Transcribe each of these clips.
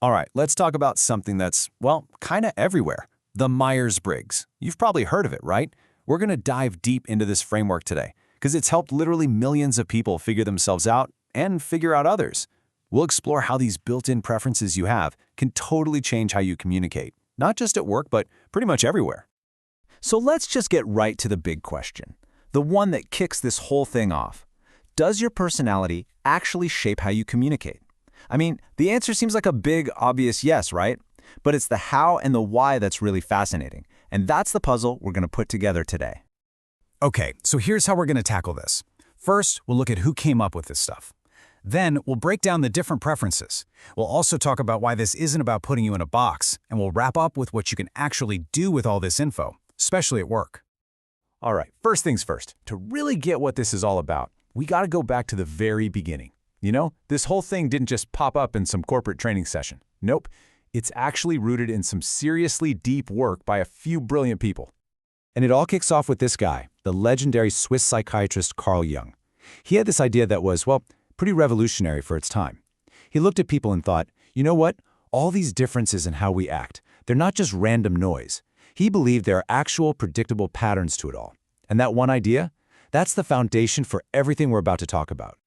All right, let's talk about something that's, well, kind of everywhere. The Myers-Briggs. You've probably heard of it, right? We're going to dive deep into this framework today because it's helped literally millions of people figure themselves out and figure out others. We'll explore how these built-in preferences you have can totally change how you communicate, not just at work, but pretty much everywhere. So let's just get right to the big question, the one that kicks this whole thing off. Does your personality actually shape how you communicate? I mean, the answer seems like a big, obvious yes, right? But it's the how and the why that's really fascinating. And that's the puzzle we're going to put together today. Okay, so here's how we're going to tackle this. First, we'll look at who came up with this stuff. Then, we'll break down the different preferences. We'll also talk about why this isn't about putting you in a box, and we'll wrap up with what you can actually do with all this info, especially at work. All right, first things first. To really get what this is all about, we got to go back to the very beginning. You know, this whole thing didn't just pop up in some corporate training session. Nope. It's actually rooted in some seriously deep work by a few brilliant people. And it all kicks off with this guy, the legendary Swiss psychiatrist Carl Jung. He had this idea that was, well, pretty revolutionary for its time. He looked at people and thought, you know what? All these differences in how we act, they're not just random noise. He believed there are actual predictable patterns to it all. And that one idea, that's the foundation for everything we're about to talk about.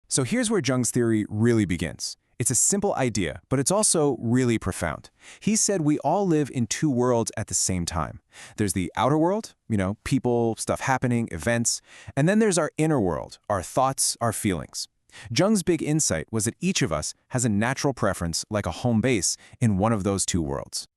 So here's where Jung's theory really begins. It's a simple idea, but it's also really profound. He said we all live in two worlds at the same time. There's the outer world, people, stuff happening, events, and then there's our inner world, our thoughts, our feelings. Jung's big insight was that each of us has a natural preference, like a home base, in one of those two worlds.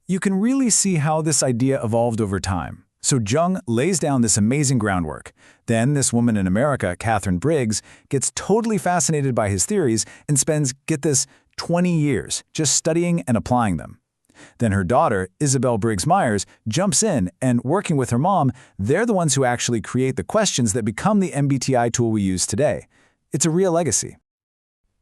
You can really see how this idea evolved over time. So Jung lays down this amazing groundwork. Then this woman in America, Katharine Briggs, gets totally fascinated by his theories and spends, get this, 20 years just studying and applying them. Then her daughter, Isabel Briggs Myers, jumps in and, working with her mom, they're the ones who actually create the questions that become the MBTI tool we use today. It's a real legacy.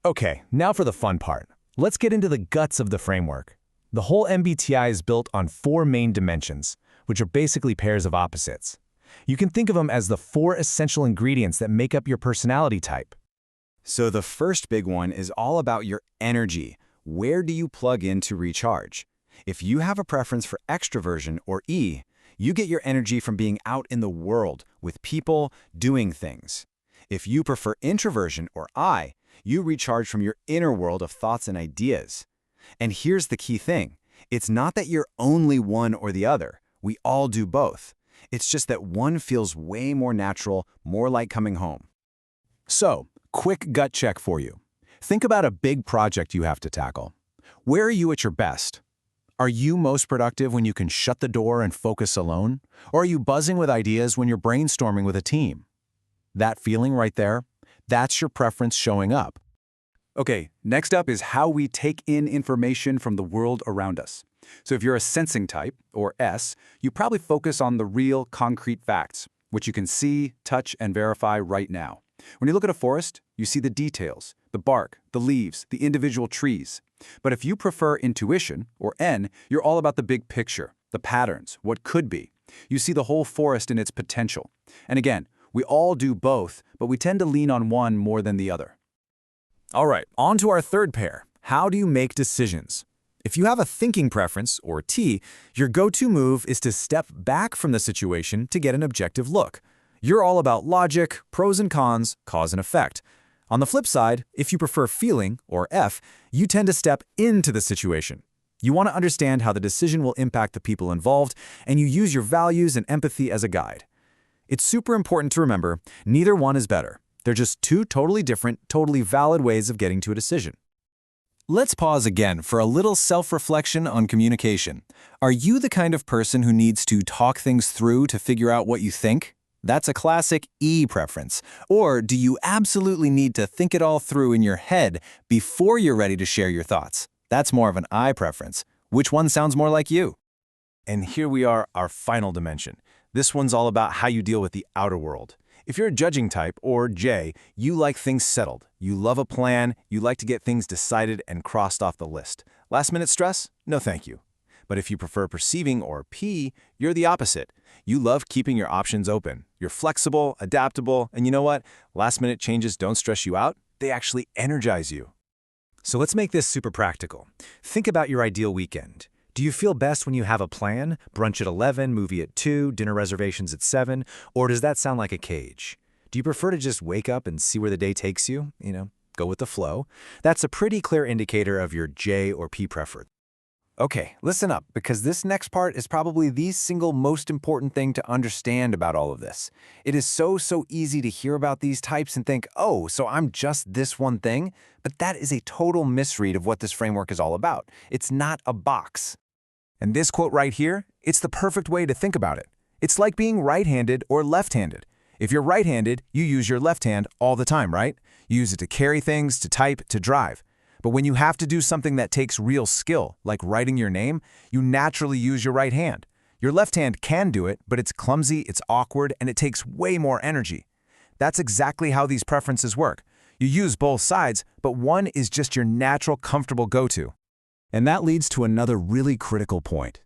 Okay, now for the fun part. Let's get into the guts of the framework. The whole MBTI is built on 4 main dimensions, which are basically pairs of opposites. You can think of them as the 4 essential ingredients that make up your personality type. So the first big one is all about your energy. Where do you plug in to recharge? If you have a preference for extroversion, or E, you get your energy from being out in the world, with people, doing things. If you prefer introversion, or I, you recharge from your inner world of thoughts and ideas. And here's the key thing. It's not that you're only one or the other. We all do both. It's just that one feels way more natural, more like coming home. So, quick gut check for you. Think about a big project you have to tackle. Where are you at your best? Are you most productive when you can shut the door and focus alone? Or are you buzzing with ideas when you're brainstorming with a team? That feeling right there, that's your preference showing up. Okay, next up is how we take in information from the world around us. So if you're a sensing type, or S, you probably focus on the real, concrete facts, which you can see, touch, and verify right now. When you look at a forest, you see the details, the bark, the leaves, the individual trees. But if you prefer intuition, or N, you're all about the big picture, the patterns, what could be. You see the whole forest in its potential. And again, we all do both, but we tend to lean on one more than the other. All right, on to our third pair. How do you make decisions? If you have a thinking preference, or T, your go-to move is to step back from the situation to get an objective look. You're all about logic, pros and cons, cause and effect. On the flip side, if you prefer feeling, or F, you tend to step into the situation. You want to understand how the decision will impact the people involved, and you use your values and empathy as a guide. It's super important to remember, neither one is better. They're just 2 totally different, totally valid ways of getting to a decision. Let's pause again for a little self-reflection on communication. Are you the kind of person who needs to talk things through to figure out what you think? That's a classic E preference. Or do you absolutely need to think it all through in your head before you're ready to share your thoughts? That's more of an I preference. Which one sounds more like you? And here we are, our final dimension. This one's all about how you deal with the outer world. If you're a judging type, or J, you like things settled. You love a plan, you like to get things decided and crossed off the list. Last-minute stress? No thank you. But if you prefer perceiving, or P, you're the opposite. You love keeping your options open. You're flexible, adaptable, and you know what? Last-minute changes don't stress you out. They actually energize you. So let's make this super practical. Think about your ideal weekend. Do you feel best when you have a plan? Brunch at 11, movie at 2, dinner reservations at 7? Or does that sound like a cage? Do you prefer to just wake up and see where the day takes you? Go with the flow. That's a pretty clear indicator of your J or P preference. Okay, listen up, because this next part is probably the single most important thing to understand about all of this. It is so easy to hear about these types and think, oh, so I'm just this one thing? But that is a total misread of what this framework is all about. It's not a box. And this quote right here, it's the perfect way to think about it. It's like being right-handed or left-handed. If you're right-handed, you use your left hand all the time, right? You use it to carry things, to type, to drive. But when you have to do something that takes real skill, like writing your name, you naturally use your right hand. Your left hand can do it, but it's clumsy, it's awkward, and it takes way more energy. That's exactly how these preferences work. You use both sides, but one is just your natural, comfortable go-to. And that leads to another really critical point.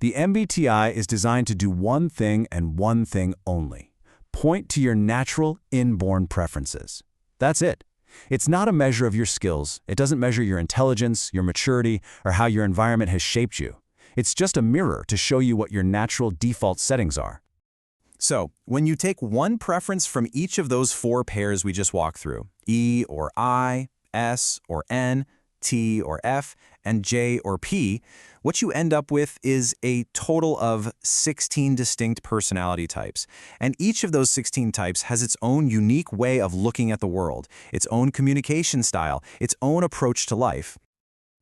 The MBTI is designed to do one thing and one thing only. Point to your natural, inborn preferences. That's it. It's not a measure of your skills. It doesn't measure your intelligence, your maturity, or how your environment has shaped you. It's just a mirror to show you what your natural default settings are. So, when you take one preference from each of those 4 pairs we just walked through, E or I, S or N, T or F, and J or P, what you end up with is a total of 16 distinct personality types. And each of those 16 types has its own unique way of looking at the world, its own communication style, its own approach to life.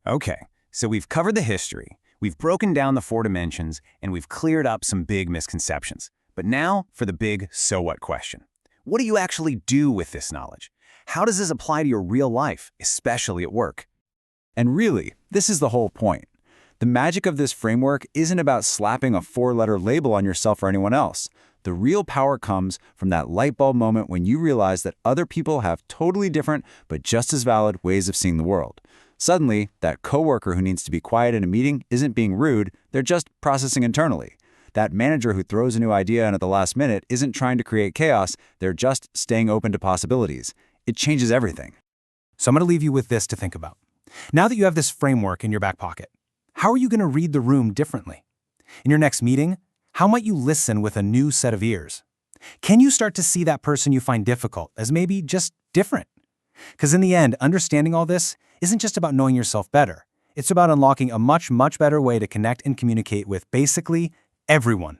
Okay, so we've covered the history, we've broken down the 4 dimensions, and we've cleared up some big misconceptions. But now for the big so what question. What do you actually do with this knowledge? How does this apply to your real life, especially at work? And really, this is the whole point. The magic of this framework isn't about slapping a 4-letter label on yourself or anyone else. The real power comes from that light bulb moment when you realize that other people have totally different but just as valid ways of seeing the world. Suddenly, that coworker who needs to be quiet in a meeting isn't being rude, they're just processing internally. That manager who throws a new idea in at the last minute isn't trying to create chaos, they're just staying open to possibilities. It changes everything. So I'm going to leave you with this to think about. Now that you have this framework in your back pocket, how are you going to read the room differently? In your next meeting, how might you listen with a new set of ears? Can you start to see that person you find difficult as maybe just different? Because in the end, understanding all this isn't just about knowing yourself better. It's about unlocking a much better way to connect and communicate with basically everyone